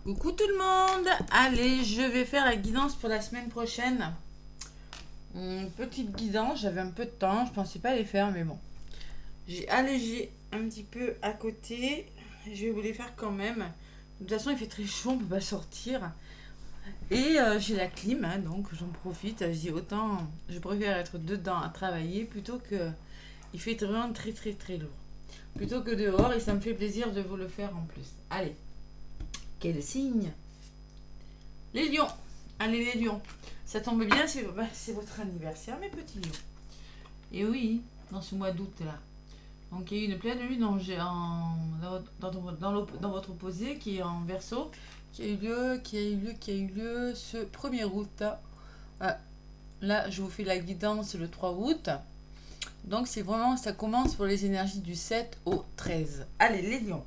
Coucou tout le monde. Allez, je vais faire la guidance pour la semaine prochaine. Petite guidance, j'avais un peu de temps, je pensais pas les faire, mais bon. J'ai allégé un petit peu à côté. Je vais vous les faire quand même. De toute façon, il fait très chaud, on peut pas sortir. Et j'ai la clim, hein, donc j'en profite. Je dis autant, je préfère être dedans à travailler plutôt que. Il fait vraiment très très très lourd. Plutôt que dehors, et ça me fait plaisir de vous le faire en plus. Allez, quel signe? Les lions. Allez, les lions. Ça tombe bien, c'est votre anniversaire, mes petits lions. Et oui, dans ce mois d'août là. Donc il y a eu une pleine lune dans votre opposé qui est en verso, qui a eu lieu ce 1er août. Ah, là, je vous fais la guidance le 3 août. Donc c'est vraiment, ça commence pour les énergies du 7 au 13. Allez, les lions.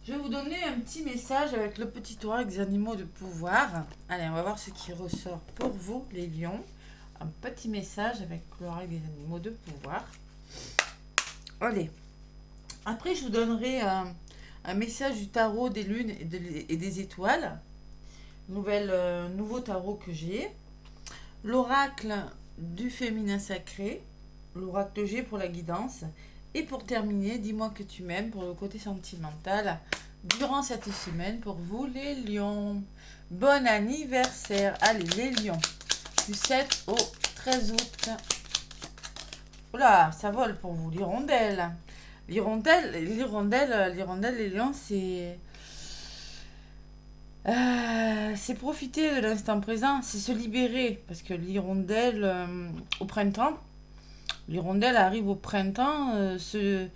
Je vais vous donner un petit message avec le petit oracle des animaux de pouvoir. Allez, on va voir ce qui ressort pour vous, les lions. Un petit message avec l'oracle des animaux de pouvoir. Allez. Après, je vous donnerai un message du tarot des lunes et des étoiles. Nouveau tarot que j'ai. L'oracle du féminin sacré. L'oracle que j'ai pour la guidance. Et pour terminer, dis-moi que tu m'aimes pour le côté sentimental. Durant cette semaine, pour vous, les lions. Bon anniversaire. Allez, les lions. Du 7 au 13 août. Oula, ça vole pour vous, l'hirondelle. L'hirondelle, les lions, c'est profiter de l'instant présent, c'est se libérer. Parce que l'hirondelle, au printemps, l'hirondelle arrive au printemps, se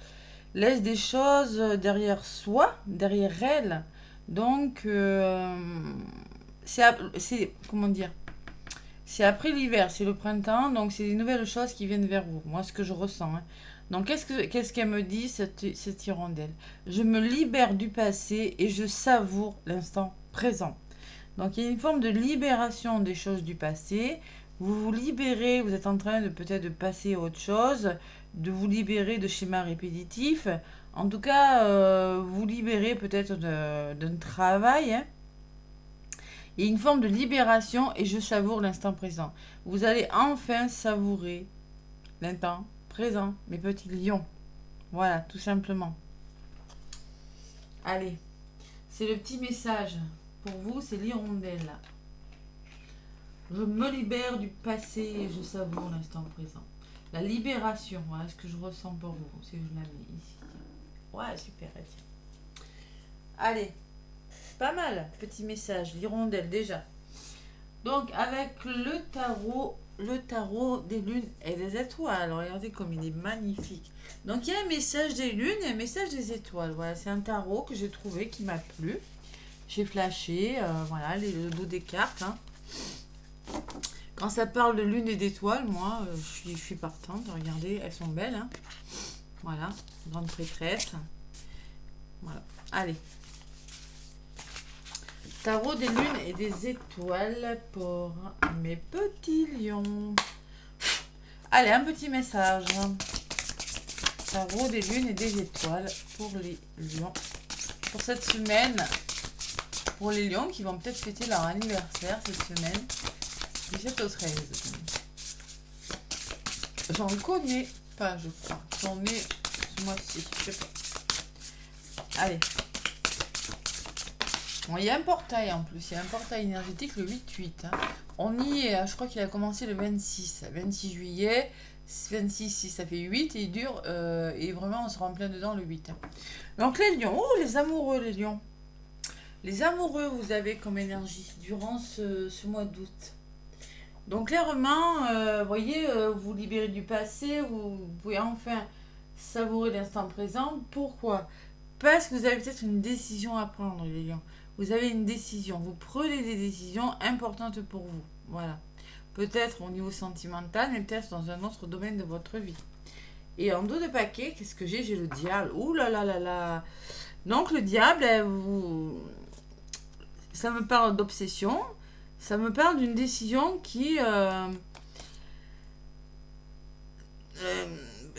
laisse des choses derrière soi, derrière elle. Donc, comment dire, c'est après l'hiver, c'est le printemps, donc c'est des nouvelles choses qui viennent vers vous. Moi, ce que je ressens, hein. Donc, qu'est-ce qu'elle me dit, cette hirondelle? Je me libère du passé et je savoure l'instant présent. Donc, il y a une forme de libération des choses du passé. Vous vous libérez, vous êtes en train de peut-être de passer à autre chose, de vous libérer de schémas répétitifs. En tout cas, vous libérez peut-être d'un travail, hein. Il y a une forme de libération et je savoure l'instant présent. Vous allez enfin savourer l'instant présent, mes petits lions. Voilà, tout simplement. Allez, c'est le petit message. Pour vous, c'est l'hirondelle. Je me libère du passé et je savoure l'instant présent. La libération, voilà ce que je ressens pour vous. Si je la mets ici. Ouais, super. Allez, pas mal, petit message. L'hirondelle déjà. Donc avec le tarot des lunes et des étoiles. Regardez comme il est magnifique. Donc il y a un message des lunes et un message des étoiles. Voilà, c'est un tarot que j'ai trouvé qui m'a plu. J'ai flashé, voilà, le dos des cartes, hein. Quand ça parle de lune et d'étoiles, moi, je suis partante. Regardez, elles sont belles, hein. Voilà, grande prêtresse. Voilà, allez. Tarot des lunes et des étoiles pour mes petits lions. Allez, un petit message. Tarot des lunes et des étoiles pour les lions. Pour cette semaine, pour les lions qui vont peut-être fêter leur anniversaire cette semaine, du 7 au 13. J'en connais pas, je crois. J'en ai ce mois-ci, je sais pas. Allez. Bon, il y a un portail en plus, il y a un portail énergétique le 8-8, hein. On y est, je crois qu'il a commencé le 26 juillet. 26, si ça fait 8, et il dure, et vraiment on se rend plein dedans le 8, hein. Donc les lions, oh les amoureux, les lions. Les amoureux, vous avez comme énergie durant ce mois d'août. Donc clairement, voyez, vous libérez du passé, vous pouvez enfin savourer l'instant présent. Pourquoi? Parce que vous avez peut-être une décision à prendre, les lions. Vous avez une décision. Vous prenez des décisions importantes pour vous. Voilà. Peut-être au niveau sentimental, mais peut-être dans un autre domaine de votre vie. Et en dos de paquet, qu'est-ce que j'ai? J'ai le diable. Ouh là là là là. Donc le diable, ça me parle d'obsession. Ça me parle d'une décision qui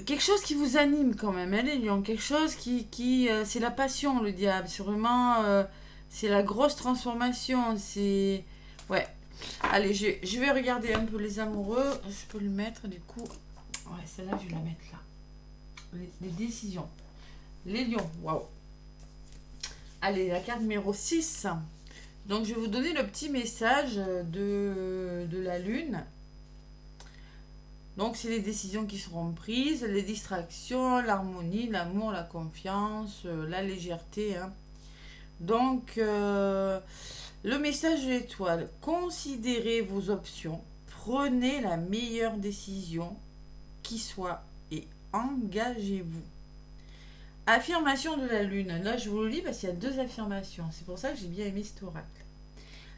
quelque chose qui vous anime quand même, hein, les lions. Quelque chose c'est la passion, le diable. C'est vraiment, c'est la grosse transformation. C'est, ouais. Allez, je vais regarder un peu les amoureux. Je peux le mettre du coup. Ouais, celle-là, je vais la mettre là. Les décisions. Les lions, waouh. Allez, la carte numéro 6. Donc, je vais vous donner le petit message de la lune. Donc, c'est les décisions qui seront prises, les distractions, l'harmonie, l'amour, la confiance, la légèreté. Hein. Donc, le message de l'étoile, considérez vos options, prenez la meilleure décision qui soit et engagez-vous. Affirmation de la lune. Là, je vous le lis parce qu'il y a 2 affirmations. C'est pour ça que j'ai bien aimé cet oracle.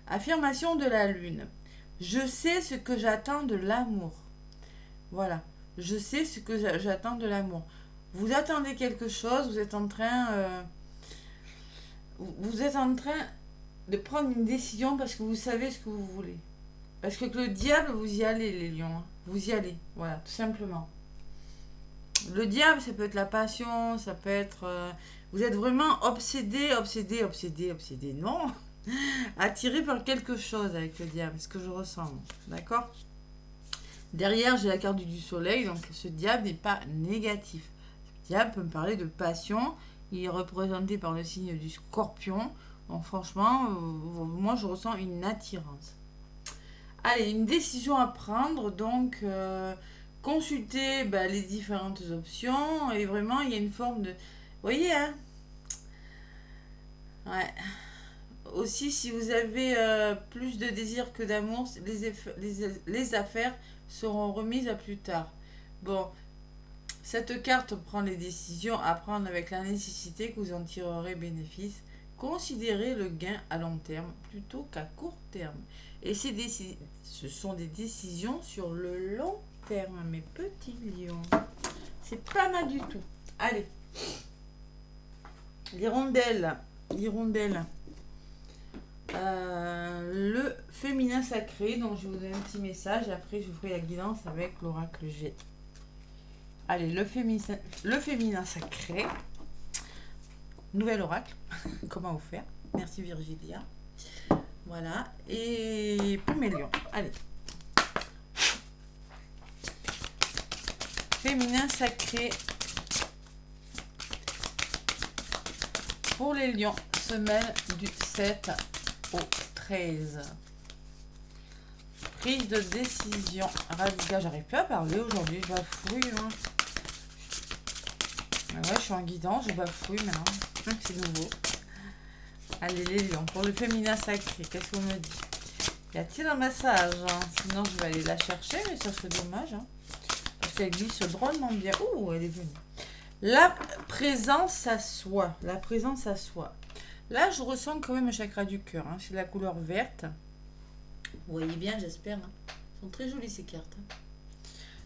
Affirmation de la lune. Je sais ce que j'attends de l'amour. Voilà. Je sais ce que j'attends de l'amour. Vous attendez quelque chose, vous êtes en train de prendre une décision parce que vous savez ce que vous voulez. Parce que le diable, vous y allez, les lions. Hein. Vous y allez. Voilà, tout simplement. Le diable, ça peut être la passion, ça peut être... vous êtes vraiment obsédé. Non. Attiré par quelque chose avec le diable, c'est ce que je ressens. D'accord ? Derrière, j'ai la carte du soleil, donc ce diable n'est pas négatif. Ce diable peut me parler de passion. Il est représenté par le signe du scorpion. Donc franchement, moi, je ressens une attirance. Allez, une décision à prendre. Donc, consultez les différentes options. Et vraiment, il y a une forme de... Vous voyez, hein? Ouais. Aussi, si vous avez plus de désir que d'amour, les affaires seront remises à plus tard. Bon, cette carte prend les décisions à prendre avec la nécessité que vous en tirerez bénéfice. Considérez le gain à long terme plutôt qu'à court terme. Et ce sont des décisions sur le long terme, mes petits lions. C'est pas mal du tout. Allez. L'hirondelle. Le féminin sacré, donc je vous donne un petit message, après je vous ferai la guidance avec l'oracle G. Allez, le féminin sacré, nouvel oracle, comment vous faire? Merci Virgilia. Voilà, et pour mes lions, allez. Féminin sacré pour les lions, semaine du 7 au 13. Prise de décision radicale. J'arrive plus à parler aujourd'hui, je bafouille. Hein. Ouais, je suis en guidance, je bafouille maintenant. C'est nouveau. Allez, les lions. Pour le féminin sacré, qu'est-ce qu'on me dit? Y a-t-il un massage hein? Sinon, je vais aller la chercher, mais ça serait dommage. Hein. Parce qu'elle glisse drôlement bien. Ouh, elle est venue. La présence à soi. La présence à soi. Là, je ressens quand même un chakra du cœur. Hein. C'est la couleur verte. Vous voyez bien, j'espère. Hein. Elles sont très jolies, ces cartes. Hein.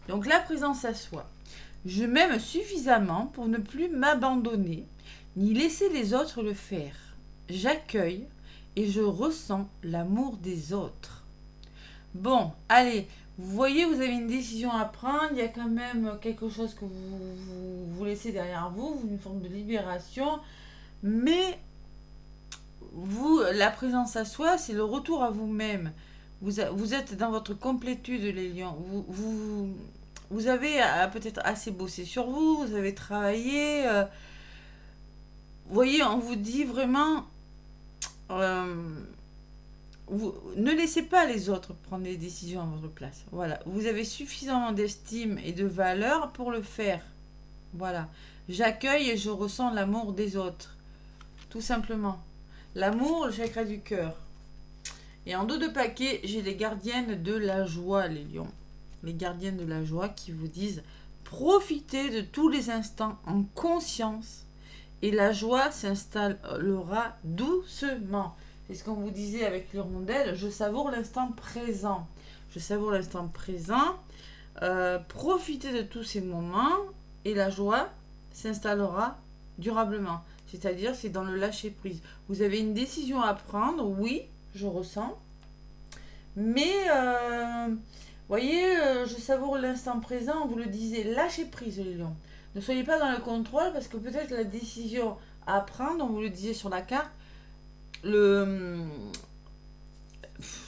Donc, la présence à soi. Je m'aime suffisamment pour ne plus m'abandonner, ni laisser les autres le faire. J'accueille et je ressens l'amour des autres. Bon, allez. Vous voyez, vous avez une décision à prendre. Il y a quand même quelque chose que vous laissez derrière vous. Une forme de libération. Mais... la présence à soi, c'est le retour à vous-même. Vous êtes dans votre complétude, les lions. Vous avez peut-être assez bossé sur vous, vous avez travaillé. Vous voyez, on vous dit vraiment, ne laissez pas les autres prendre les décisions à votre place. Voilà, vous avez suffisamment d'estime et de valeur pour le faire. Voilà, j'accueille et je ressens l'amour des autres, tout simplement. L'amour, le chakra du cœur. Et en dos de paquet, j'ai les gardiennes de la joie, les lions. Les gardiennes de la joie qui vous disent profitez de tous les instants en conscience et la joie s'installera doucement. C'est ce qu'on vous disait avec l'hirondelle, je savoure l'instant présent. Je savoure l'instant présent. Profitez de tous ces moments et la joie s'installera durablement. C'est-à-dire, c'est dans le lâcher-prise. Vous avez une décision à prendre, oui, je ressens. Mais Voyez, je savoure l'instant présent, vous le disiez, lâchez prise les lions. Ne soyez pas dans le contrôle parce que peut-être la décision à prendre, on vous le disait sur la carte, le...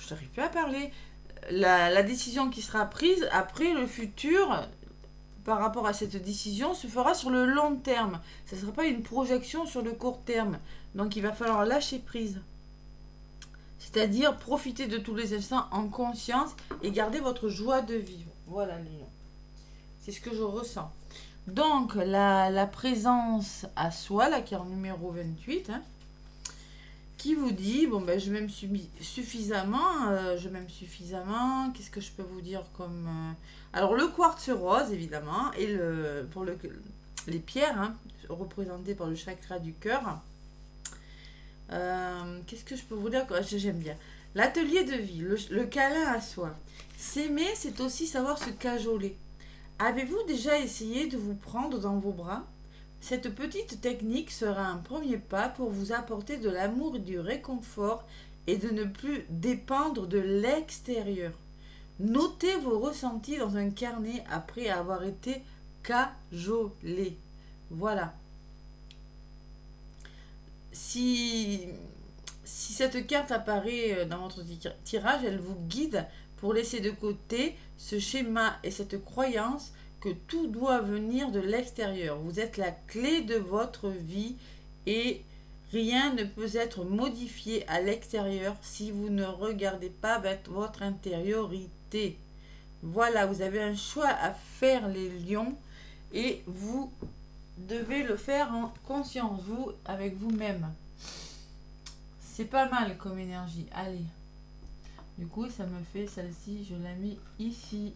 J'arrive plus à parler. La décision qui sera prise après le futur par rapport à cette décision se fera sur le long terme. Ce ne sera pas une projection sur le court terme. Donc il va falloir lâcher prise. C'est-à-dire profiter de tous les instants en conscience et garder votre joie de vivre. Voilà les lions. C'est ce que je ressens. Donc la présence à soi, là qui est en numéro 28, hein, qui vous dit, bon ben je m'aime suffisamment, qu'est-ce que je peux vous dire comme... Alors le quartz rose évidemment, et les pierres, hein, représentées par le chakra du cœur. Qu'est-ce que je peux vous dire? J'aime bien. L'atelier de vie, le câlin à soi. S'aimer, c'est aussi savoir se cajoler. Avez-vous déjà essayé de vous prendre dans vos bras? Cette petite technique sera un premier pas pour vous apporter de l'amour et du réconfort et de ne plus dépendre de l'extérieur. Notez vos ressentis dans un carnet après avoir été cajolé. Voilà. Si cette carte apparaît dans votre tirage, elle vous guide pour laisser de côté ce schéma et cette croyance que tout doit venir de l'extérieur. Vous êtes la clé de votre vie et rien ne peut être modifié à l'extérieur si vous ne regardez pas votre intériorité. Voilà, vous avez un choix à faire les lions et vous devez le faire en conscience, vous, avec vous-même. C'est pas mal comme énergie. Allez. Du coup, ça me fait celle-ci, je la mets ici.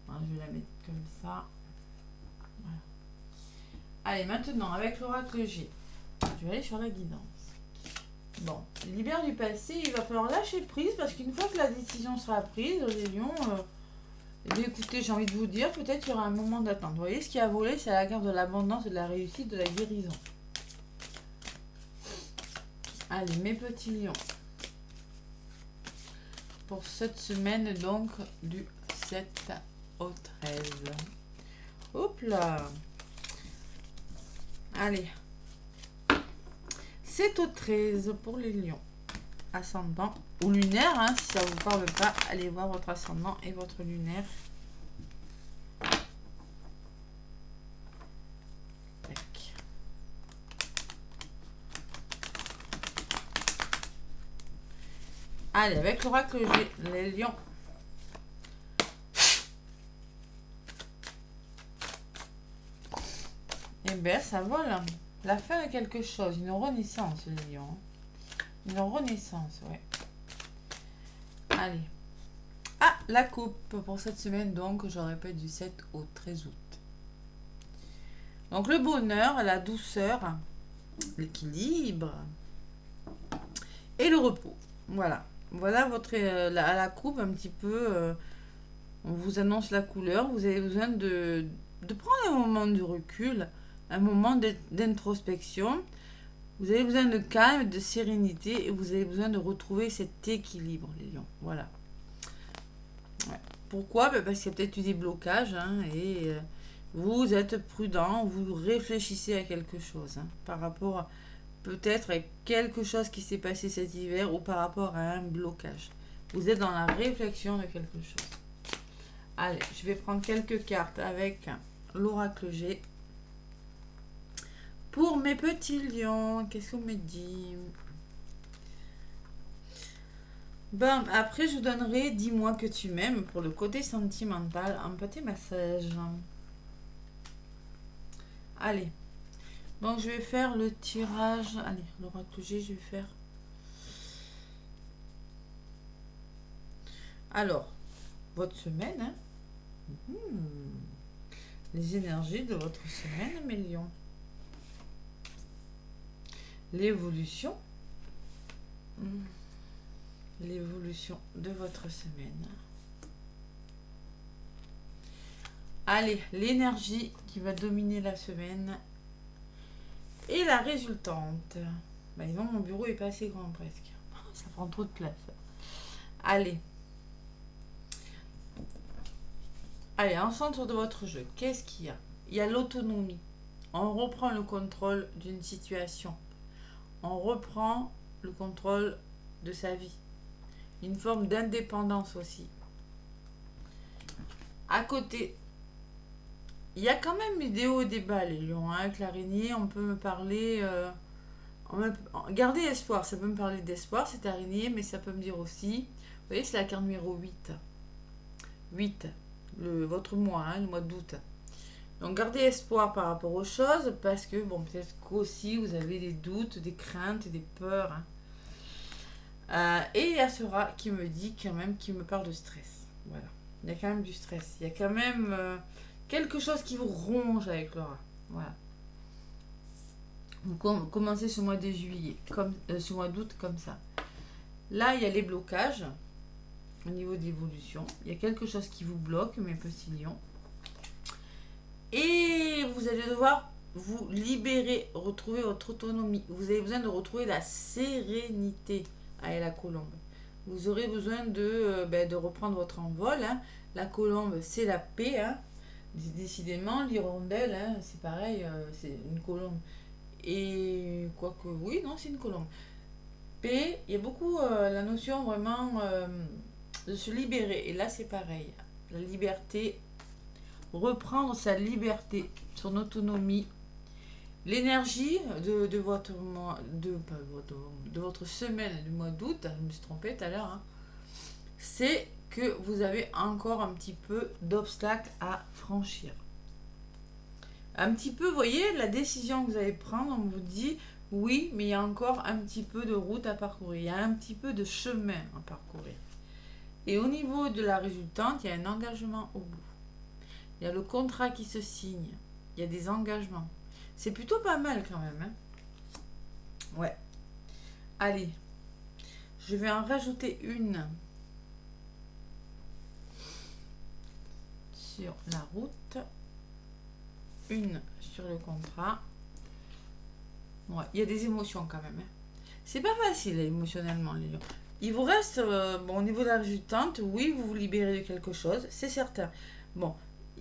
Voilà, je vais la mettre comme ça. Voilà. Allez, maintenant, avec l'oracle G, je vais aller sur la guidance. Bon, libère du passé, il va falloir lâcher prise parce qu'une fois que la décision sera prise, les lions... écoutez, j'ai envie de vous dire, peut-être qu'il y aura un moment d'attente. Vous voyez, ce qui a volé, c'est la carte de l'abondance, de la réussite, de la guérison. Allez, mes petits lions. Pour cette semaine, donc, du 7 au 13. Hop là. Allez. 7 au 13 pour les lions. Ascendant ou lunaire, hein, si ça ne vous parle pas, allez voir votre ascendant et votre lunaire. Tac. Allez, avec l'oracle G, les lions. Et bien, ça vole. La fin de quelque chose, une renaissance, les lions. Une renaissance, ouais. Allez. Ah, la coupe pour cette semaine, donc, je répète, du 7 au 13 août. Donc, le bonheur, la douceur, l'équilibre et le repos. Voilà. Voilà votre la coupe un petit peu. On vous annonce la couleur. Vous avez besoin de prendre un moment de recul, un moment d'introspection. Vous avez besoin de calme, de sérénité et vous avez besoin de retrouver cet équilibre, les lions. Voilà. Ouais. Pourquoi? Parce qu'il y a peut-être eu des blocages hein, et vous êtes prudent, vous réfléchissez à quelque chose hein, par rapport à peut-être à quelque chose qui s'est passé cet hiver ou par rapport à un blocage. Vous êtes dans la réflexion de quelque chose. Allez, je vais prendre quelques cartes avec l'oracle G. Pour mes petits lions, qu'est-ce qu'on me dit? Bon, après je vous donnerai Dis-moi que tu m'aimes pour le côté sentimental, un petit massage. Allez, donc je vais faire le tirage. Allez, l'oracle G, je vais faire. Alors, votre semaine, hein? Les énergies de votre semaine, mes lions. L'évolution. L'évolution de votre semaine. Allez, l'énergie qui va dominer la semaine et la résultante. Bah, non, mon bureau est pas assez grand presque. Ça prend trop de place. Allez. Allez, en centre de votre jeu, qu'est-ce qu'il y a? Il y a l'autonomie. On reprend le contrôle d'une situation. On reprend le contrôle de sa vie. Une forme d'indépendance aussi. À côté, il y a quand même des hauts et des bas, les lions. Hein. Avec l'araignée, on peut me parler... Gardez espoir, ça peut me parler d'espoir, cette araignée, mais ça peut me dire aussi... Vous voyez, c'est la carte numéro 8. 8, votre mois, hein, le mois d'août. Donc gardez espoir par rapport aux choses, parce que, bon, peut-être qu'aussi vous avez des doutes, des craintes, des peurs. Hein. Et il y a ce rat qui me dit quand même, qui me parle de stress. Voilà. Il y a quand même du stress. Il y a quand même quelque chose qui vous ronge avec le rat. Voilà. Vous commencez ce mois de juillet, ce mois d'août comme ça. Là, il y a les blocages au niveau de l'évolution. Il y a quelque chose qui vous bloque, mes petits lions. Et vous allez devoir vous libérer, retrouver votre autonomie. Vous avez besoin de retrouver la sérénité à la colombe. Vous aurez besoin de reprendre votre envol. Hein. La colombe, c'est la paix. Hein. Décidément, l'hirondelle, hein, c'est pareil, c'est une colombe. Et quoique, oui, non, c'est une colombe. Paix, il y a beaucoup la notion vraiment de se libérer. Et là, c'est pareil. La liberté, reprendre sa liberté, son autonomie, l'énergie de votre semaine du mois d'août, je me suis trompée tout à l'heure, hein, c'est que vous avez encore un petit peu d'obstacles à franchir. Un petit peu, vous voyez, la décision que vous allez prendre, on vous dit, oui, mais il y a encore un petit peu de route à parcourir, il y a un petit peu de chemin à parcourir. Et au niveau de la résultante, il y a un engagement au bout. Il y a le contrat qui se signe, il y a des engagements. C'est plutôt pas mal quand même. Hein. Ouais. Allez, je vais en rajouter une sur la route, une sur le contrat. Ouais, il y a des émotions quand même. Hein. C'est pas facile émotionnellement, les lions. Il vous reste, bon, au niveau de la résultante, oui, vous vous libérez de quelque chose, c'est certain. Bon,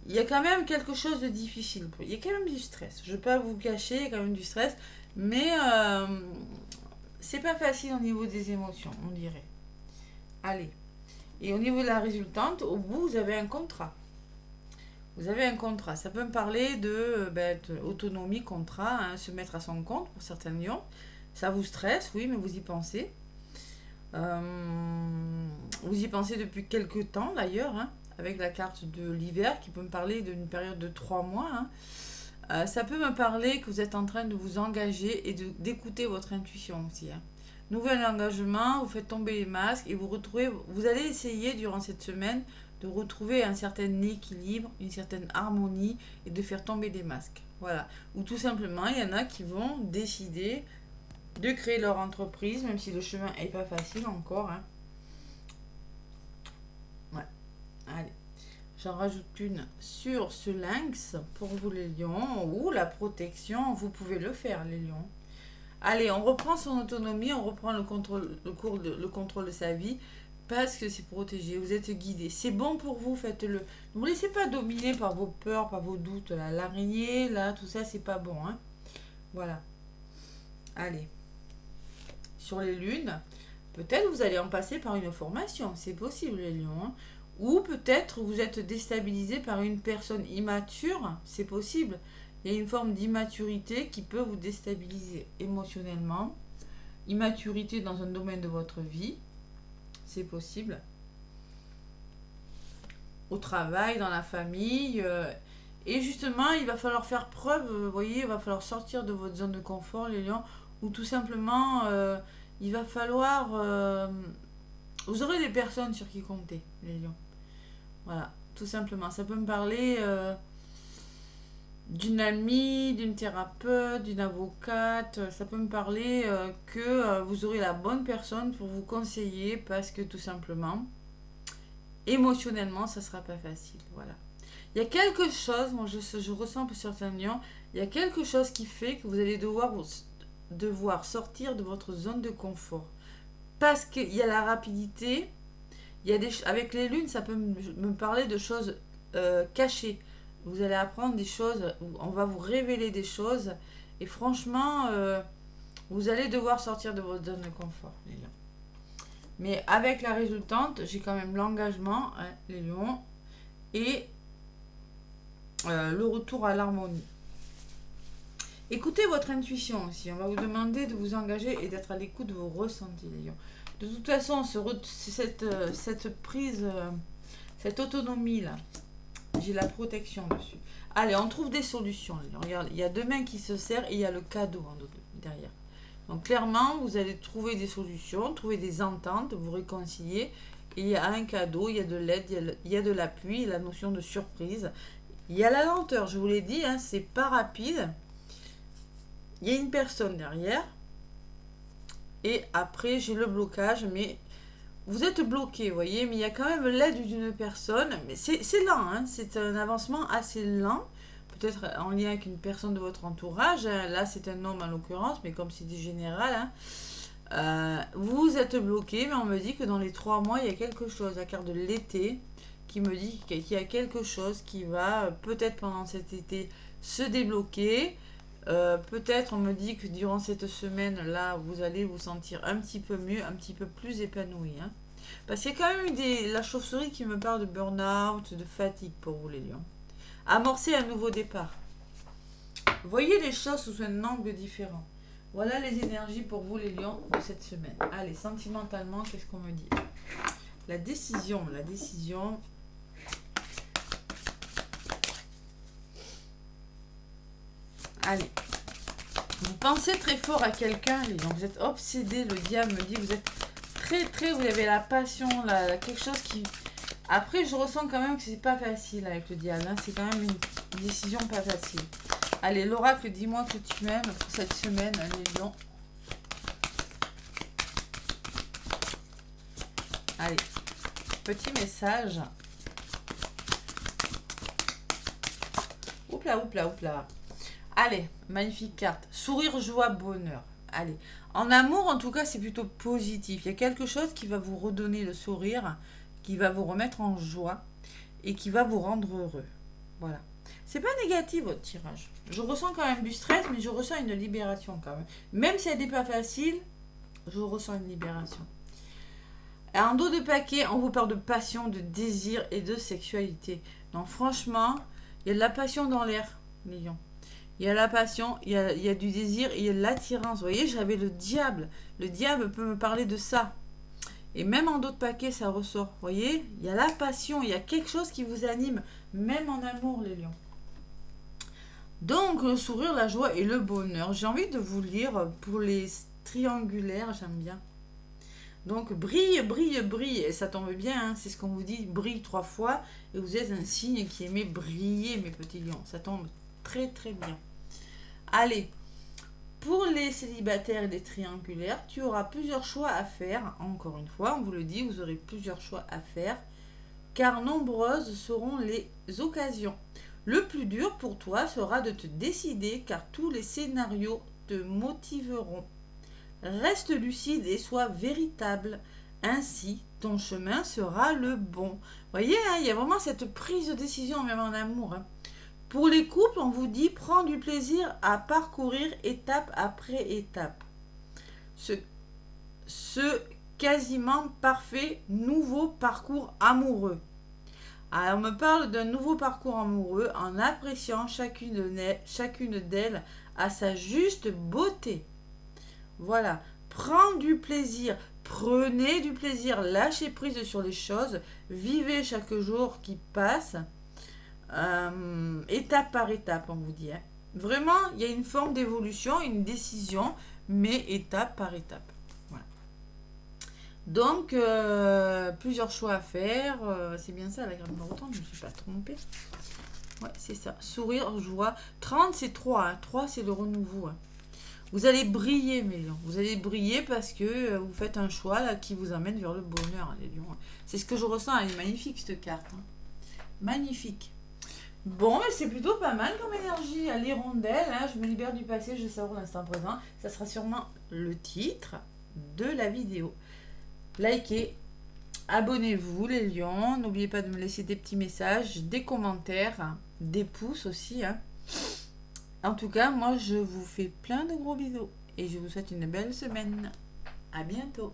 il y a quand même quelque chose de difficile. Il y a quand même du stress. Je ne vais pas vous cacher, il y a quand même du stress. Mais c'est pas facile au niveau des émotions, on dirait. Allez. Et au niveau de la résultante, au bout, vous avez un contrat. Vous avez un contrat. Ça peut me parler de autonomie, contrat, hein, se mettre à son compte pour certains lions. Ça vous stresse, oui, mais vous y pensez. Vous y pensez depuis quelques temps d'ailleurs, hein, avec la carte de l'hiver qui peut me parler d'une période de 3 mois. Hein. Ça peut me parler que vous êtes en train de vous engager et d'écouter votre intuition aussi. Hein. Nouvel engagement, vous faites tomber les masques et vous allez essayer durant cette semaine de retrouver un certain équilibre, une certaine harmonie et de faire tomber des masques. Voilà. Ou tout simplement, il y en a qui vont décider de créer leur entreprise, même si le chemin n'est pas facile encore. Hein. Ouais. Allez. J'en rajoute une sur ce lynx pour vous les lions. Ou la protection, vous pouvez le faire les lions. Allez, on reprend son autonomie, on reprend le contrôle de sa vie parce que c'est protégé, vous êtes guidé. C'est bon pour vous, faites-le. Ne vous laissez pas dominer par vos peurs, par vos doutes. Là. L'araignée, là, tout ça, c'est pas bon. Hein. Voilà. Allez. Sur les lunes, peut-être vous allez en passer par une formation. C'est possible, les lions. Hein. Ou peut-être vous êtes déstabilisé par une personne immature. C'est possible. Il y a une forme d'immaturité qui peut vous déstabiliser émotionnellement. Immaturité dans un domaine de votre vie. C'est possible. Au travail, dans la famille. Et justement, il va falloir faire preuve. Vous voyez, il va falloir sortir de votre zone de confort, les lions. Ou tout simplement, il va falloir... vous aurez des personnes sur qui compter, les lions. Voilà, tout simplement. Ça peut me parler d'une amie, d'une thérapeute, d'une avocate. Ça peut me parler que vous aurez la bonne personne pour vous conseiller parce que tout simplement, émotionnellement, ça ne sera pas facile. Voilà. Il y a quelque chose, moi je ressens sur certains lions, il y a quelque chose qui fait que vous allez devoir sortir de votre zone de confort. Parce qu'il y a la rapidité, il y a avec les lunes, ça peut me parler de choses cachées. Vous allez apprendre des choses, on va vous révéler des choses. Et franchement, vous allez devoir sortir de votre zone de confort, les lions. Mais avec la résultante, j'ai quand même l'engagement, hein, les lions, et le retour à l'harmonie. Écoutez votre intuition aussi. On va vous demander de vous engager et d'être à l'écoute de vos ressentis, les lions. De toute façon, cette prise, cette autonomie-là, j'ai la protection dessus. Allez, on trouve des solutions. Regarde, il y a deux mains qui se serrent et il y a le cadeau derrière. Donc clairement, vous allez trouver des solutions, trouver des ententes, vous réconcilier. Et il y a un cadeau, il y a de l'aide, il y a de l'appui, la notion de surprise. Il y a la lenteur, je vous l'ai dit, hein, c'est pas rapide. Il y a une personne derrière. Et après, j'ai le blocage, mais vous êtes bloqué, vous voyez, mais il y a quand même l'aide d'une personne. Mais c'est lent, hein, c'est un avancement assez lent. Peut-être en lien avec une personne de votre entourage. Hein. Là, c'est un homme en l'occurrence, mais comme c'est du général, hein, vous êtes bloqué, mais on me dit que dans les 3 mois, il y a quelque chose. La carte de l'été qui me dit qu'il y a quelque chose qui va, peut-être pendant cet été, se débloquer. Peut-être on me dit que durant cette semaine-là, vous allez vous sentir un petit peu mieux, un petit peu plus épanoui. Hein. Parce qu'il y a quand même la chauve-souris qui me parle de burn-out, de fatigue pour vous les lions. Amorcer un nouveau départ. Voyez les choses sous un angle différent. Voilà les énergies pour vous les lions de cette semaine. Allez, sentimentalement, qu'est-ce qu'on me dit? La décision. Allez. Vous pensez très fort à quelqu'un, les lions. Vous êtes obsédé, le diable me dit, vous êtes vous avez la passion, quelque chose qui... Après, je ressens quand même que c'est pas facile avec le diable. Hein. C'est quand même une décision pas facile. Allez, l'oracle, dis-moi que tu m'aimes pour cette semaine, les lions. Allez, petit message. Oupla. Allez, magnifique carte. Sourire, joie, bonheur. Allez, en amour, en tout cas, c'est plutôt positif. Il y a quelque chose qui va vous redonner le sourire, qui va vous remettre en joie et qui va vous rendre heureux. Voilà. C'est pas négatif votre tirage. Je ressens quand même du stress, mais je ressens une libération quand même. Même si elle n'est pas facile, je ressens une libération. Et en dos de paquet, on vous parle de passion, de désir et de sexualité. Donc franchement, il y a de la passion dans l'air, les lions. Il y a la passion, il y a du désir, il y a de l'attirance. Vous voyez, j'avais le diable. Le diable peut me parler de ça. Et même en d'autres paquets, ça ressort. Vous voyez, il y a la passion, il y a quelque chose qui vous anime, même en amour, les lions. Donc, le sourire, la joie et le bonheur. J'ai envie de vous lire pour les triangulaires, j'aime bien. Donc, brille. Et ça tombe bien, hein, c'est ce qu'on vous dit, brille 3 fois. Et vous êtes un signe qui aimait briller, mes petits lions. Ça tombe très bien. Allez, pour les célibataires et les triangulaires, tu auras plusieurs choix à faire. Encore une fois, on vous le dit, vous aurez plusieurs choix à faire, car nombreuses seront les occasions. Le plus dur pour toi sera de te décider, car tous les scénarios te motiveront. Reste lucide et sois véritable. Ainsi, ton chemin sera le bon. Vous voyez, hein, il y a vraiment cette prise de décision, même en amour. Hein. Pour les couples, on vous dit, prends du plaisir à parcourir étape après étape. Ce quasiment parfait nouveau parcours amoureux. Alors, on me parle d'un nouveau parcours amoureux en appréciant chacune d'elles à sa juste beauté. Voilà, prends du plaisir, prenez du plaisir, lâchez prise sur les choses, vivez chaque jour qui passe. Étape par étape, on vous dit. Hein. Vraiment, il y a une forme d'évolution, une décision, mais étape par étape. Voilà. Donc, plusieurs choix à faire. C'est bien ça, la carte numéro 30, je ne me suis pas trompée. Ouais, c'est ça. Sourire, joie. 30, c'est 3. Hein. 3, c'est le renouveau. Hein. Vous allez briller, mes lions. Vous allez briller parce que vous faites un choix là, qui vous amène vers le bonheur, hein, les lions. C'est ce que je ressens. Elle est magnifique, cette carte. Hein. Magnifique. Bon, c'est plutôt pas mal comme énergie. L'hirondelle, hein, je me libère du passé, je savoure l'instant présent. Ça sera sûrement le titre de la vidéo. Likez, Abonnez-vous les lions. N'oubliez pas de me laisser des petits messages, des commentaires, des pouces aussi. Hein. En tout cas, moi je vous fais plein de gros bisous. Et je vous souhaite une belle semaine. À bientôt.